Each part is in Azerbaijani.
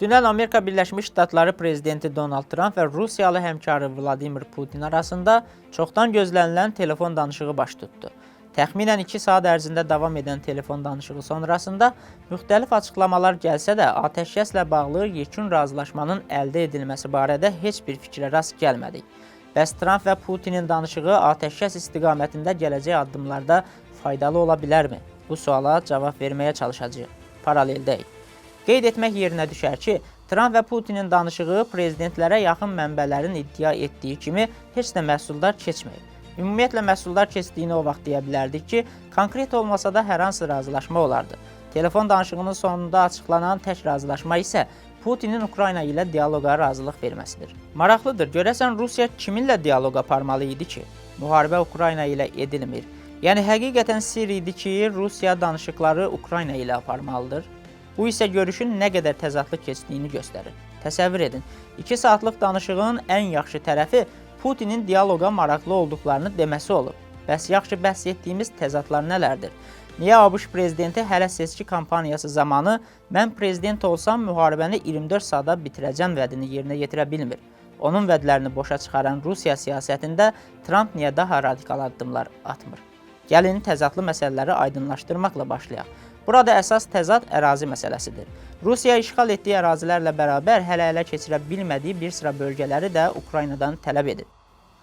Dünən Amerika Birləşmiş Ştatları prezidenti Donald Trump və Rusiyalı həmkarı Vladimir Putin arasında çoxdan gözlənilən telefon danışığı baş tutdu. Təxminən 2 saat ərzində davam edən telefon danışığı sonrasında müxtəlif açıqlamalar gəlsə də, atəşkəslə bağlı yekun razılaşmanın əldə edilməsi barədə heç bir fikrə rast gəlmədik. Bəs Trump və Putinin danışığı atəşkəs istiqamətində gələcək addımlarda faydalı ola bilərmi? Bu suala cavab verməyə çalışacağıq. Paraleldəyik. Qeyd etmək yerinə düşər ki, Trump və Putinin danışığı prezidentlərə yaxın mənbələrin iddia etdiyi kimi heç də məhsuldar keçməyib. Ümumiyyətlə, məhsuldar keçdiyini o vaxt deyə bilərdik ki, konkret olmasa da hər hansı razılaşma olardı. Telefon danışığının sonunda açıqlanan tək razılaşma isə Putinin Ukrayna ilə dialoqa razılıq verməsidir. Maraqlıdır, görəsən Rusiya kiminlə dialoq aparmalı idi ki? Müharibə Ukrayna ilə edilmir. Yəni, həqiqətən sirr idi ki, Rusiya danışıqları Ukrayna ilə aparmalıdır. Bu isə görüşün nə qədər təzadlı keçdiyini göstərir. Təsəvvür edin, 2 saatlıq danışığın ən yaxşı tərəfi Putinin dialoqa maraqlı olduqlarını deməsi olub. Bəs yaxşı bəhs etdiyimiz təzadlar nələrdir? Niyə ABŞ prezidenti hələ seçki kampaniyası zamanı mən prezident olsam müharibəni 24 saata bitirəcəm vədini yerinə yetirə bilmir? Onun vədlərini boşa çıxaran Rusiya siyasətində Trump niyə daha radikal addımlar atmır? Gəlin təzadlı məsələləri aydınlaşdırmaqla başlayaq. Burada əsas təzad ərazi məsələsidir. Rusiya işğal etdiyi ərazilərlə bərabər hələ keçirə bilmədiyi bir sıra bölgələri də Ukraynadan tələb edir.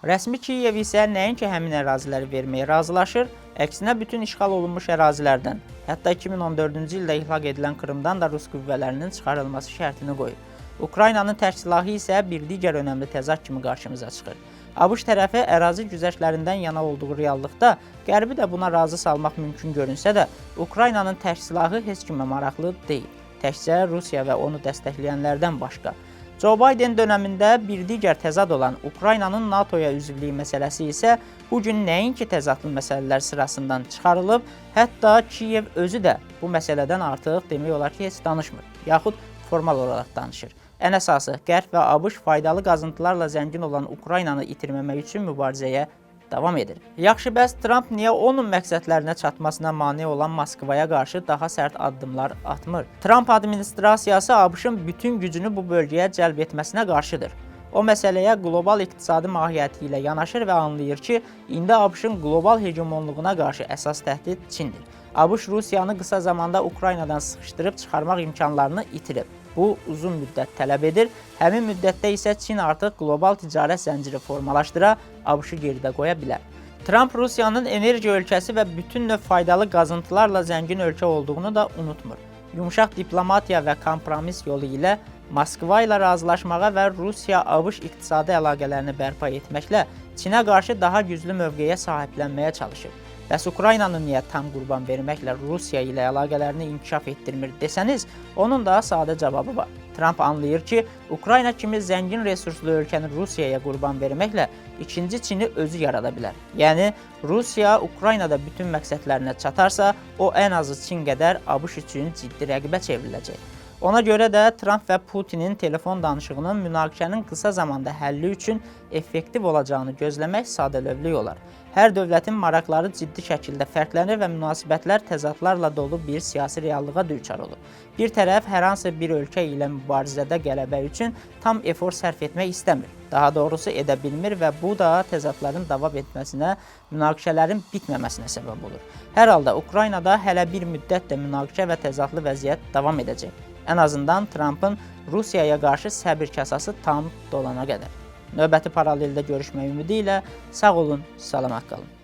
Rəsmi Kiyev isə nəinki həmin əraziləri verməyə razılaşır, əksinə bütün işğal olunmuş ərazilərdən, hətta 2014-cü ildə ihlaq edilən Krımdan da Rus qüvvələrinin çıxarılması şərtini qoyur. Ukraynanın tərk silahı isə bir digər önəmli təzad kimi qarşımıza çıxır. ABŞ tərəfi ərazi güzəştlərindən yana olduğu reallıqda Qərbi də buna razı salmaq mümkün görünsə də, Ukraynanın tərk silahı heç kimə maraqlı deyil, təkcə Rusiya və onu dəstəkləyənlərdən başqa. Joe Biden dönəmində bir digər təzad olan Ukraynanın NATO-ya üzvlüyü məsələsi isə bugün nəinki təzadlı məsələlər sırasından çıxarılıb, hətta Kiyev özü də bu məsələdən artıq demək olar ki, heç danışmır, yaxud formal olaraq danışır. Ən əsası, Qərb və ABŞ faydalı qazıntılarla zəngin olan Ukraynanı itirməmək üçün mübarizəyə davam edir. Yaxşı, bəs Trump niyə onun məqsədlərinə çatmasına mane olan Moskvaya qarşı daha sərt addımlar atmır? Trump administrasiyası ABŞ-ın bütün gücünü bu bölgəyə cəlb etməsinə qarşıdır. O məsələyə qlobal iqtisadi mahiyyəti ilə yanaşır və anlayır ki, indi ABŞ-ın qlobal hegemonluğuna qarşı əsas təhdid Çindir. ABŞ Rusiyanı qısa zamanda Ukraynadan sıxışdırıb çıxarmaq imkanlarını itirib. Bu, uzun müddət tələb edir. Həmin müddətdə isə Çin artıq qlobal ticarət zənciri formalaşdıra, ABŞ-ı geridə qoya bilər. Trump Rusiyanın enerji ölkəsi və bütün növ faydalı qazıntılarla zəngin ölkə olduğunu da unutmur. Yumşaq diplomatiya və kompromis yolu ilə Moskva ilə razılaşmağa və Rusiya-ABŞ iqtisadi əlaqələrini bərpa etməklə Çinə qarşı daha güclü mövqeyə sahiblənməyə çalışır. Bəs Ukraynanı niyə tam qurban verməklə Rusiya ilə əlaqələrini inkişaf etdirmir desəniz, onun daha sadə cavabı var. Trump anlayır ki, Ukrayna kimi zəngin resurslu ölkəni Rusiyaya qurban verməklə ikinci Çini özü yarada bilər. Yəni, Rusiya Ukraynada bütün məqsədlərinə çatarsa, o ən azı Çin qədər ABŞ üçün ciddi rəqibə çevriləcək. Ona görə də Trump və Putinin telefon danışığının münaqişənin qısa zamanda həlli üçün effektiv olacağını gözləmək sadəlövlük olar. Hər dövlətin maraqları ciddi şəkildə fərqlənir və münasibətlər təzadlarla dolu bir siyasi reallığa düçar olur. Bir tərəf hər hansı bir ölkə ilə mübarizədə qələbə üçün tam efor sərf etmək istəmir. Daha doğrusu edə bilmir və bu da təzadların davam etməsinə, münaqişələrin bitməməsinə səbəb olur. Hər halda Ukraynada hələ bir müddət də münaqişə və təzadlı vəziyyət davam edəcək. Ən azından Trumpın Rusiyaya qarşı səbir kasası tam dolana qədər. Növbəti paraleldə görüşmək ümidi ilə sağ olun, salamat qalın.